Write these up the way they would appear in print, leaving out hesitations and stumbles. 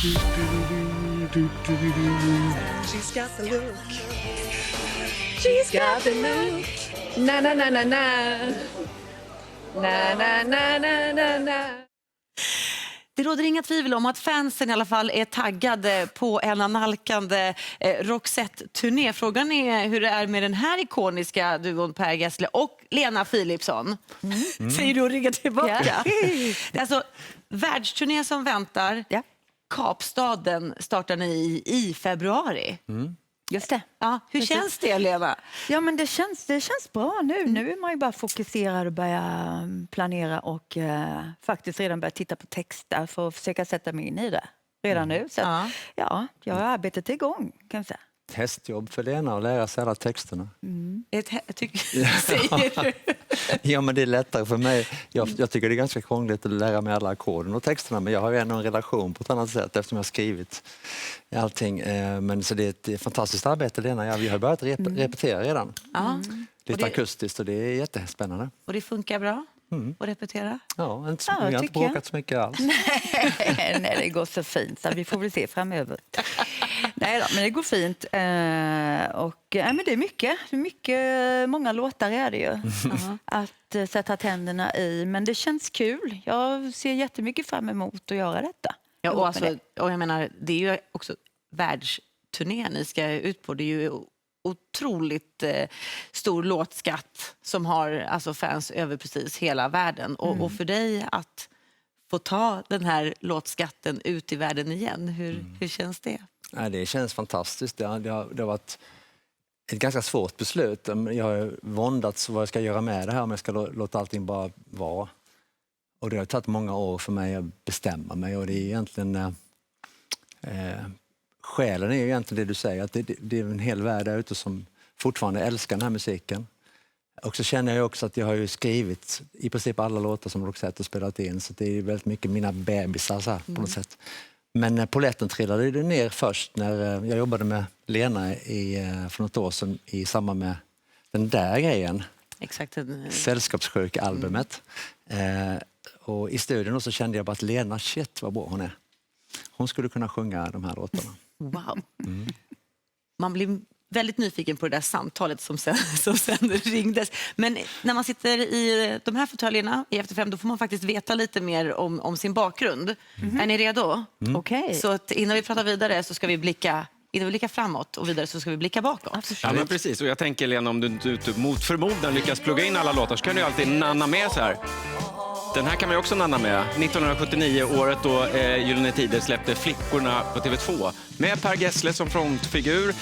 She's got the look. She's got the look. Na na na na na. Na na na na na na. Det råder inga tvivel om att fansen i alla fall är taggade på en analkande Roxette-turné. Frågan är hur det är med den här ikoniska duon Per Gessle och Lena Philipsson. Säger du och riggar tillbaka. Det är alltså världsturné som väntar. Ja. Kapstaden startar ni i februari. Just det. Ja, hur känns det, Lena? Ja, men det känns bra nu. Nu är man ju bara fokuserad och börja planera och faktiskt redan börja titta på texter för att försöka sätta mig in i det redan nu. Så att, ja, jag har arbetet igång, kan jag säga. Testjobb för Lena att lära sig alla texterna. Säger du? Ja, men det är lättare för mig. Jag tycker det är ganska krångligt att lära mig alla ackorden och texterna, men jag har ju ändå en relation på ett annat sätt eftersom jag har skrivit allting. Men så det är ett fantastiskt arbete, Lena. Ja, vi har börjat repetera redan. Lite akustiskt och det är jättespännande. Och det funkar bra att repetera? Ja, vi har inte bråkat så mycket alls. Nej, det går så fint. Så vi får väl se framöver. Nej då, men det går fint. Men det är mycket, många låtar är det ju. Att sätta tänderna i. Men det känns kul. Jag ser jättemycket fram emot att göra detta. Ja, och jag menar, det är ju också världsturné ni ska ut på. Det är ju otroligt stor låtskatt som har alltså fans över precis hela världen. Och för dig att få ta den här låtskatten ut i världen igen, hur känns det? Nej, det känns fantastiskt. Det har varit ett ganska svårt beslut. Jag har våndats vad jag ska göra med det här, om jag ska låta allting bara vara. Och det har tagit många år för mig att bestämma mig. Och det är egentligen... Själen är ju egentligen det du säger, att det är en hel värld där ute som fortfarande älskar den här musiken. Och så känner jag också att jag har ju skrivit i princip alla låtar som Roxette har spelat in, så det är väldigt mycket mina bebisar så här, på något sätt. Men polletten trillade ju ner först när jag jobbade med Lena för något år sedan i samband med den där grejen. Exakt. Sällskapssjuk-albumet. Och i studion så kände jag bara att Lena, shit vad bra hon är. Hon skulle kunna sjunga de här låtarna. Wow. Man blir väldigt nyfiken på det där samtalet som sen ringdes. Men när man sitter i de här fåtöljerna i Efter 5, då får man faktiskt veta lite mer om sin bakgrund. Är ni redo? Okej. Så att innan vi pratar vidare så ska vi blicka framåt och vidare så ska vi blicka bakåt. Ja, men precis. Och jag tänker, Lena, om du inte mot förmodan lyckas plugga in alla låtar så kan du alltid nanna med så här. Den här kan man ju också nanna med. 1979, året då Gyllene Tider släppte Flickorna på TV2 med Per Gessle som frontfigur.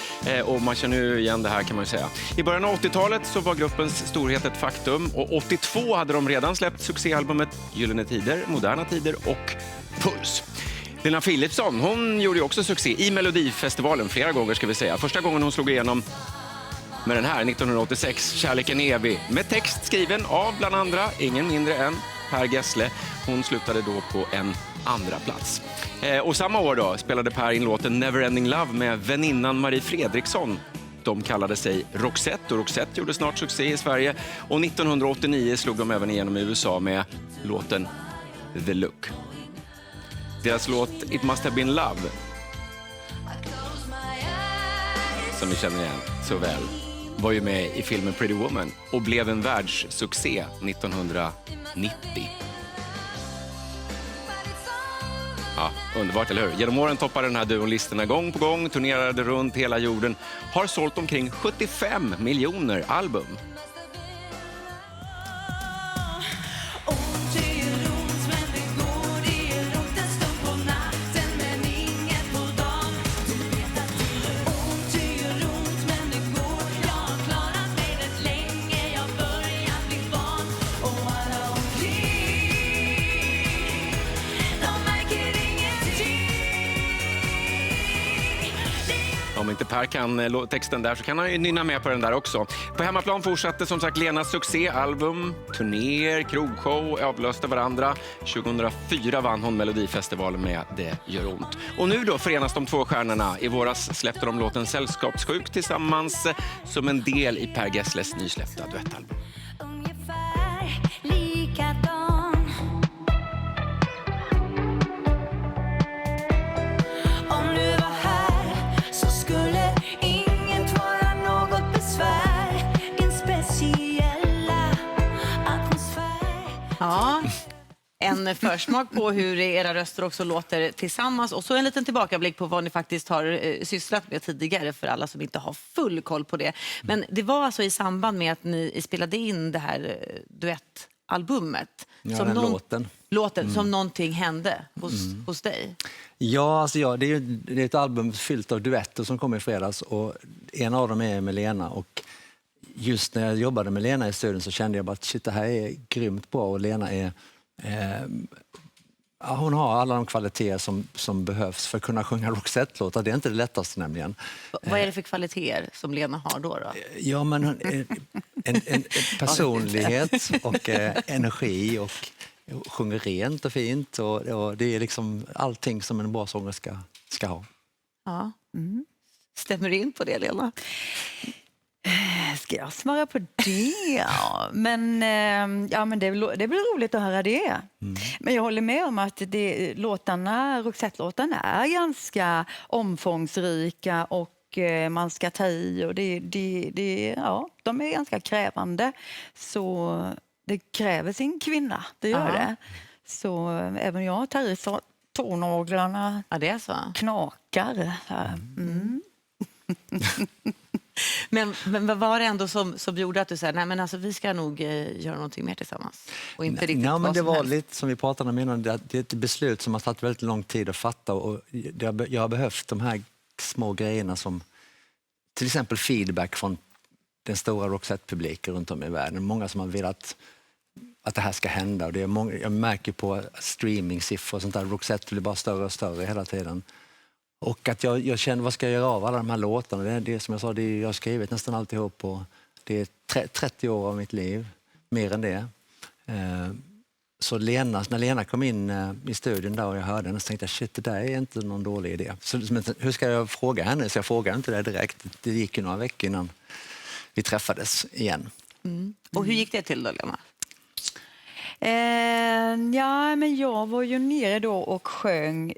Och man känner ju igen det här, kan man ju säga. I början av 80-talet så var gruppens storhet ett faktum. Och 82 hade de redan släppt succéalbumet Gyllene Tider, Moderna Tider och Puls. Lena Philipsson, hon gjorde ju också succé i Melodifestivalen flera gånger, ska vi säga. Första gången hon slog igenom med den här 1986, Kärleken är evig, med text skriven av bland andra ingen mindre än Per Gessle. Hon slutade då på en andra plats. Och samma år då spelade Per in låten Neverending Love med väninnan Marie Fredriksson. De kallade sig Roxette och Roxette gjorde snart succé i Sverige. Och 1989 slog de även igenom i USA med låten The Look. Deras låt It Must Have Been Love, som vi känner igen så väl, var ju med i filmen Pretty Woman och blev en världssuccé 1990. Ja, underbart, eller hur? Genom åren toppade den här duon listorna gång på gång, turnerade runt hela jorden, har sålt omkring 75 miljoner album. Om inte Per kan texten där så kan han ju nynna med på den där också. På hemmaplan fortsatte som sagt Lenas succéalbum, turnéer, krogshow avlöste varandra. 2004 vann hon Melodifestivalen med Det gör ont. Och nu då förenas de två stjärnorna. I våras släppte de låten Sällskapssjuk tillsammans som en del i Per Gessles nysläppta duettalbum. en försmak på hur era röster också låter tillsammans. Och så en liten tillbakablick på vad ni faktiskt har sysslat med tidigare för alla som inte har full koll på det. Men det var alltså i samband med att ni spelade in det här duettalbumet. Ja, den låten. Som någonting hände hos dig. Ja, alltså det är ett album fyllt av duetter som kom i fredags och en av dem är med Lena och just när jag jobbade med Lena i studion så kände jag bara att shit, det här är grymt bra och Lena är hon har alla de kvaliteter som behövs för att kunna sjunga Roxette-låtar. Det är inte det lättaste nämligen. Vad är det för kvaliteter som Lena har då? Ja, men en personlighet och energi och sjunger rent och fint och det är liksom allting som en bra sångerska ska ha. Ja. Stämmer in på det, Lena? Ska jag svara på det? Ja, men det blir roligt att höra det. Men jag håller med om att Roxette-låtarna är ganska omfångsrika och man ska ta i och de är ganska krävande. Så det kräver sin kvinna, det gör det. Så även jag tar i så tånaglarna det är så. Knakar. Men vad var det ändå som gjorde att du sa nej men alltså vi ska nog göra någonting mer tillsammans? Och inte riktigt men det var helst. lite som vi pratade om innan, det är ett beslut som har tagit väldigt lång tid att fatta och jag har behövt de här små grejerna som till exempel feedback från den stora Roxette-publiken runt om i världen. Många som har velat att det här ska hända och det är många, jag märker på streamingsiffror och sånt där, Roxette blir bara större och större hela tiden. Och att jag känner, vad ska jag göra av alla de här låtarna? Det är som jag sa, jag har skrivit nästan alltihop och det är 30 år av mitt liv, mer än det. Så när Lena kom in i studion där och jag hörde henne så tänkte jag, shit, det där är inte någon dålig idé. Så, hur ska jag fråga henne? Så jag frågade inte det direkt. Det gick ju några veckor innan vi träffades igen. Och hur gick det till då, Lena? Men jag var ju nere då och sjöng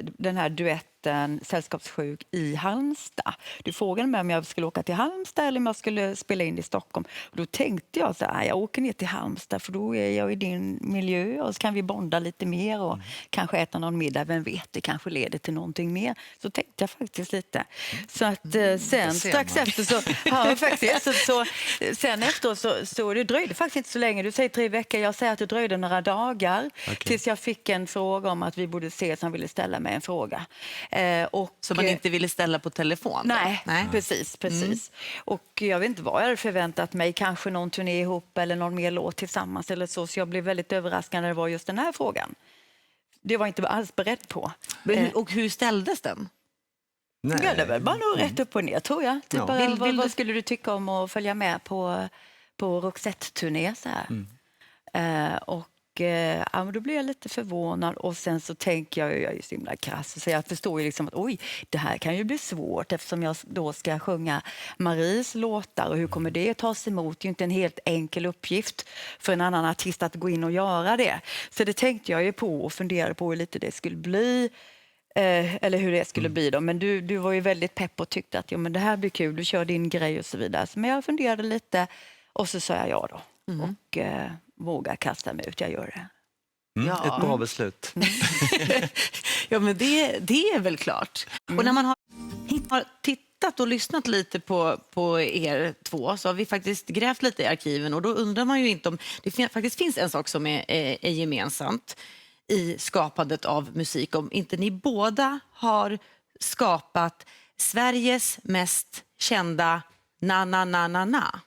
den här duetten Sällskapssjuk i Halmstad. Du frågade mig om jag skulle åka till Halmstad eller om jag skulle spela in i Stockholm. Och då tänkte jag så här, jag åker ner till Halmstad för då är jag i din miljö och så kan vi bonda lite mer och kanske äta någon middag, vem vet, det kanske leder till någonting mer. Så tänkte jag faktiskt lite. Så att sen strax efter sen efter så det dröjde faktiskt inte så länge. Du säger 3 veckor, jag säger att det dröjde några dagar tills jag fick en fråga om att vi borde ses, han ville ställa mig en fråga. Som man inte ville ställa på telefon? Nej. Precis. Och jag vet inte vad jag hade förväntat mig. Kanske någon turné ihop eller någon mer låt tillsammans eller så. Så jag blev väldigt överraskad när det var just den här frågan. Det var jag inte alls beredd på. Och hur ställdes den? Nej. Ja, det var bara nog rätt upp och ner, tror jag. Typ vad skulle du tycka om att följa med på Roxette-turné? Så här? Men då blir jag lite förvånad och sen så tänker jag är ju så himla krass så jag förstår ju liksom att det här kan ju bli svårt eftersom jag då ska sjunga Maries låtar och hur kommer det tas emot? Det är ju inte en helt enkel uppgift för en annan artist att gå in och göra det. Så det tänkte jag ju på och funderade på hur lite det skulle bli eller hur det skulle bli då. Men du var ju väldigt pepp och tyckte att men det här blir kul, du kör din grej och så vidare. Men jag funderade lite och så sa jag ja då. Och våga kasta mig ut, jag gör det. Ett bra beslut. Ja, men det är väl klart. Och när man har tittat och lyssnat lite på er två så har vi faktiskt grävt lite i arkiven och då undrar man ju inte om det faktiskt finns en sak som är gemensamt i skapandet av musik. Om inte ni båda har skapat Sveriges mest kända na-na-na-na-na.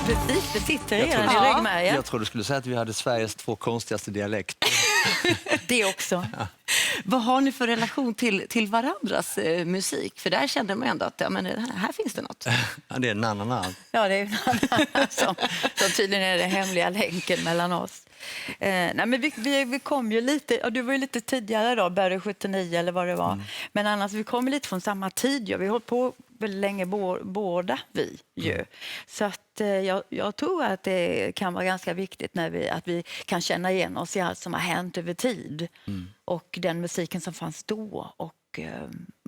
Precis, det sitter redan i ryggmärgen. Jag tror du skulle säga att vi hade Sveriges 2 konstigaste dialekter. Det också. Vad har ni för relation till varandras musik? För där kände man ändå att här finns det något. Ja, det är na-na-na. Ja, det är som tydligen är det hemliga länken mellan oss. Nej, men vi kom ju lite, ja, du var ju lite tidigare då, började 79 eller vad det var. Men annars, vi kom lite från samma tid. Ja. Vi har hållit på väldigt länge båda vi ju. Så att jag tror att det kan vara ganska viktigt att vi kan känna igen oss i allt som har hänt över tid. Och den musiken som fanns då. Och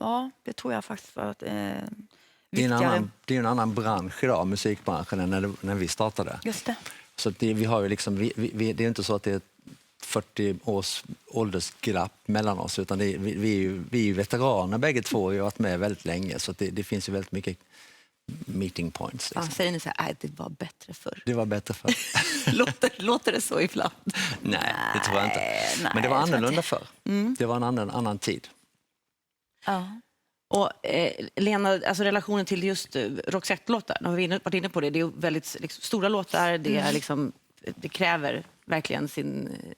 ja, det tror jag faktiskt var det är en annan bransch idag, musikbranschen, än när vi startade. Just det. Så att vi har ju liksom, det är inte så att det är 40 års åldersglapp mellan oss, utan vi är ju veteraner bägge två och har varit med väldigt länge, så att det finns ju väldigt mycket meeting points. Liksom. Säger ni så här, det var bättre förr? Det var bättre förr. låter det så ibland? Nej, det tror jag inte. Men det var annorlunda förr. Det var en annan tid. Ja. Och Lena, alltså relationen till just Roxette-låtar, nu har vi varit inne på det, det är väldigt liksom, stora låtar, det, är liksom, det kräver verkligen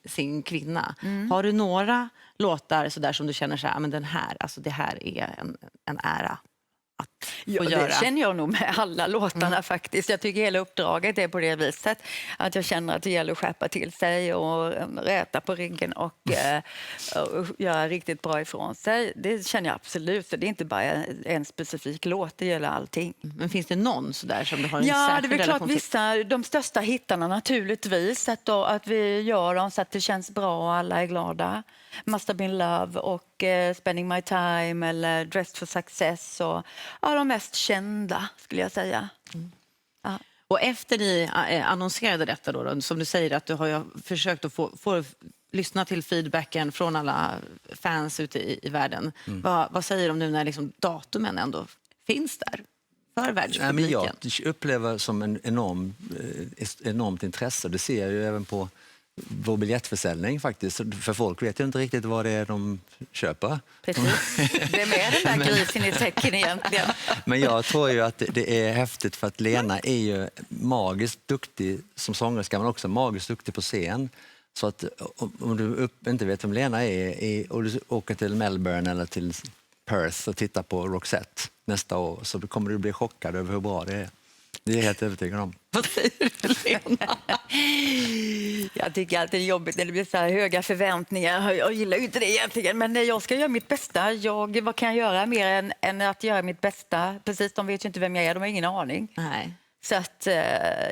sin kvinna. Har du några låtar så där som du känner så här, men den här, alltså det här är en ära att få göra? Det känner jag nog med alla låtarna faktiskt. Jag tycker hela uppdraget är på det viset. Att jag känner att det gäller att skärpa till sig och räta på ryggen och göra riktigt bra ifrån sig. Det känner jag absolut. Så det är inte bara en specifik låt, det gäller allting. Men finns det någon så där som du har en Ja, särskild det är väl klart relation till? de största hittarna naturligtvis. Att vi gör dem så att det känns bra och alla är glada. Must have been love och Spending my time eller Dressed for success. Och, ja, de mest kända skulle jag säga. Ja. Och efter ni annonserade detta då, som du säger att du har ju försökt att få lyssna till feedbacken från alla fans ute i världen. Vad säger de nu när liksom datumen ändå finns där för världspubliken? Men jag upplever som en enormt intresse. Det ser jag ju även på vår biljettförsäljning faktiskt. För folk vet ju inte riktigt vad det är de köper. Precis. Det är med den där grisen i säcken egentligen. Men jag tror ju att det är häftigt för att Lena är ju magiskt duktig som sångerska, men också magiskt duktig på scen. Så att om du inte vet vem Lena är och du åker till Melbourne eller till Perth och tittar på Roxette nästa år, så kommer du bli chockad över hur bra det är. Det är jag helt övertygad om. Vad säger du, Lena? Jag tycker alltid det är jobbigt när det blir så här höga förväntningar. Jag gillar ju inte det egentligen, men jag ska göra mitt bästa. Vad kan jag göra mer än att göra mitt bästa? Precis, de vet ju inte vem jag är, de har ingen aning. Nej. Så att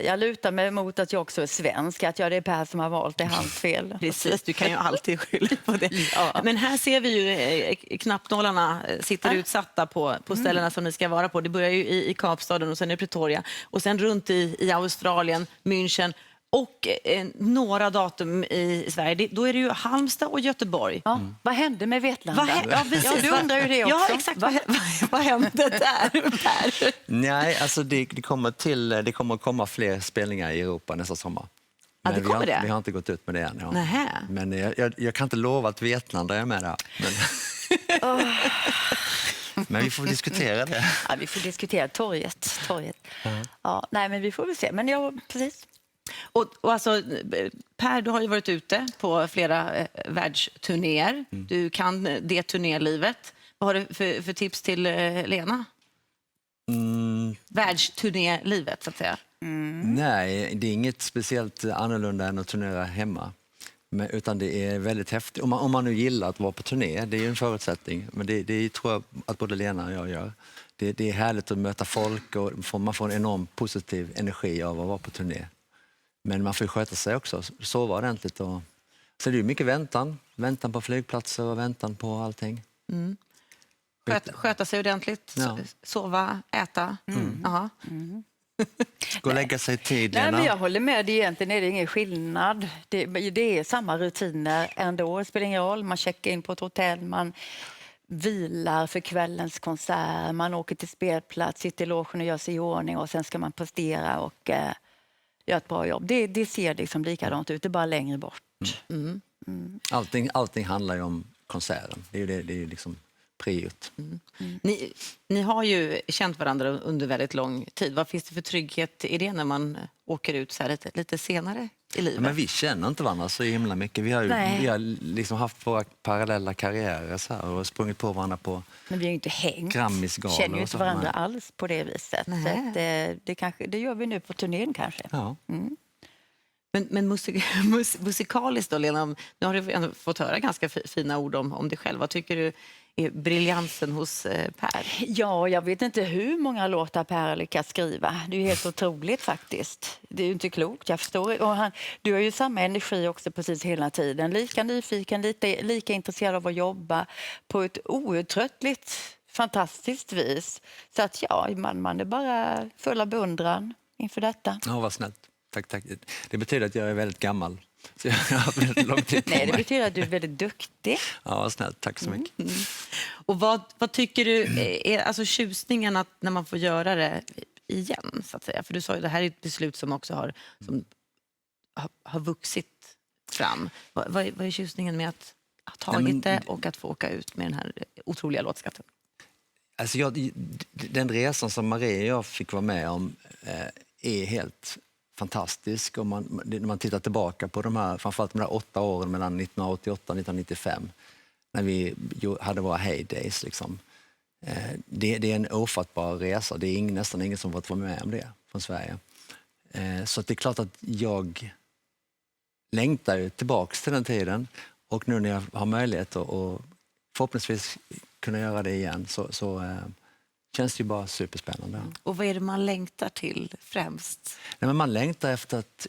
jag lutar mig mot att jag också är svensk, att det är Per som har valt, det är hans fel. Precis, du kan ju alltid skylla på det. Ja. Men här ser vi ju knappnålarna sitter utsatta på ställena som ni ska vara på. Det börjar ju i Kapstaden och sen i Pretoria och sen runt i Australien, München och några datum i Sverige. Då är det ju Halmstad och Göteborg. Ja. Vad hände med Vetlanda? Du undrar ju det också. Ja, exakt. Vad hände där, Per? Nej, alltså det kommer att komma fler spelningar i Europa nästa sommar. Ja, Men vi har inte gått ut med det än. Ja. Nähä. Men jag kan inte lova att Vetlanda är med där. Men vi får diskutera det. Ja, vi får diskutera torget. Ja, nej, men vi får väl se. Men precis. Och alltså, Per, du har ju varit ute på flera världsturnéer. Du kan det turnélivet. Vad har du för tips till Lena? Världsturnélivet, så att säga. Nej, det är inget speciellt annorlunda än att turnera hemma. Utan det är väldigt häftigt. Om man nu gillar att vara på turné, det är ju en förutsättning. Men det tror jag att både Lena och jag gör. Det är härligt att möta folk och man får en enorm positiv energi av att vara på turné. Men man får sköta sig också, sova ordentligt. Så det är mycket väntan på flygplatser och väntan på allting. Sköta sig ordentligt, sova, äta. Aha. Gå och lägga sig tid, Nej, Lena. men jag håller med, egentligen är det ingen skillnad. Det är samma rutiner ändå. Det spelar ingen roll, man checkar in på ett hotell, man vilar för kvällens konsert, man åker till spelplats, sitter i logen och gör sig i ordning och sen ska man prestera och göra ett bra jobb. Det ser liksom likadant ut, det är bara längre bort. Allting handlar ju om konserten. Det är ju liksom priot. Ni har ju känt varandra under väldigt lång tid. Vad finns det för trygghet i det när man åker ut så här lite senare i livet? Ja, men vi känner inte varandra så himla mycket. Vi har liksom haft våra parallella karriärer så här, och sprungit på varandra på Men vi har ju inte hängt. Grammisgalor. Känner ju och så. inte varandra alls på det viset. Nej. Så att, det gör vi nu på turnén kanske. Ja. Men musikaliskt då, Lena, nu har du ändå fått höra ganska fina ord om dig själv. Vad tycker du är briljansen hos Per? Ja, jag vet inte hur många låtar Per har lyckats skriva. Det är ju helt otroligt faktiskt. Det är ju inte klokt, jag förstår. Och du har ju samma energi också precis hela tiden. Lika nyfiken, lika intresserad av att jobba på ett outtröttligt, fantastiskt vis. Så att ja, man är bara full av beundran inför detta. Ja, vad snällt. Tack. Det betyder att jag är väldigt gammal. Så jag har väldigt lång tid på Nej, det mig. betyder att du är väldigt duktig. Ja, vad snällt. Tack så mycket. Och vad tycker du är alltså tjusningen att när man får göra det igen, så att säga? För du sa ju det här är ett beslut som också har vuxit fram. Vad är tjusningen med att ha tagit det och att få åka ut med den här otroliga låtskatten? Alltså den resan som Marie och jag fick vara med om är helt fantastisk. Och när man tittar tillbaka på framförallt de här 8 åren mellan 1988 och 1995 när vi hade våra heydays. Liksom. Det är en ofattbar resa. Det är nästan ingen som fått vara med om det från Sverige. Så det är klart att jag längtar ju tillbaks till den tiden. Och nu när jag har möjlighet att förhoppningsvis kunna göra det igen så känns det ju bara superspännande. Och vad är det man längtar till främst? Nej, men man längtar efter att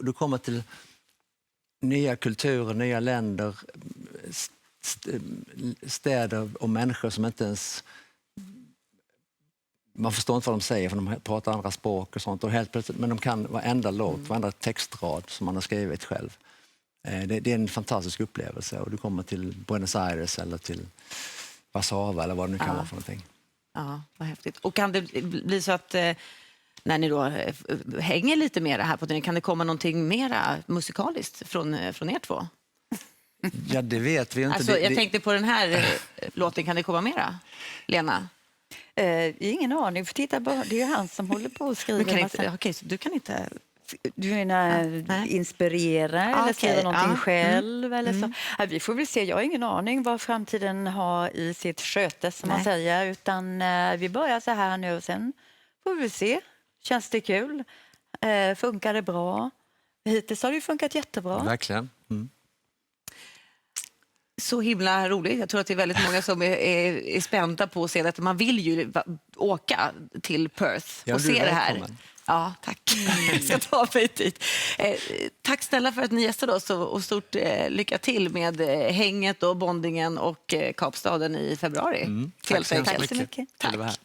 du kommer till nya kulturer, nya länder, städer och människor som inte ens... Man förstår inte vad de säger för de pratar andra språk och sånt. Och helt plötsligt, men de kan varenda låt, varenda textrad som man har skrivit själv. Det är en fantastisk upplevelse. Och du kommer till Buenos Aires eller till Warszawa eller vad det nu kan vara för någonting. Ja, vad häftigt. Och kan det bli så att när ni då hänger lite mer här på den, kan det komma någonting mera musikaliskt från er två? Ja, det vet vi inte. Alltså, jag tänkte på den här låten, kan det komma mera? Lena? Ingen aning, för titta bara, det är ju han som håller på att skriva. Okej, så du kan inte... Du menar inspirera eller skriva någonting själv? Eller så. Ja, vi får väl se, jag har ingen aning vad framtiden har i sitt sköte som man säger. Utan vi börjar så här nu och sen får vi se. Känns det kul? Funkar det bra? Hittills har det ju funkat jättebra. Verkligen. Så himla roligt. Jag tror att det är väldigt många som är spända på att se detta. Man vill ju åka till Perth och se det här. Välkommen. Ja, tack. Jag ska ta mig dit. Tack snälla för att ni gästade oss och stort lycka till med hänget och bondingen och Kapstaden i februari. Tack så Tack så mycket. Tack.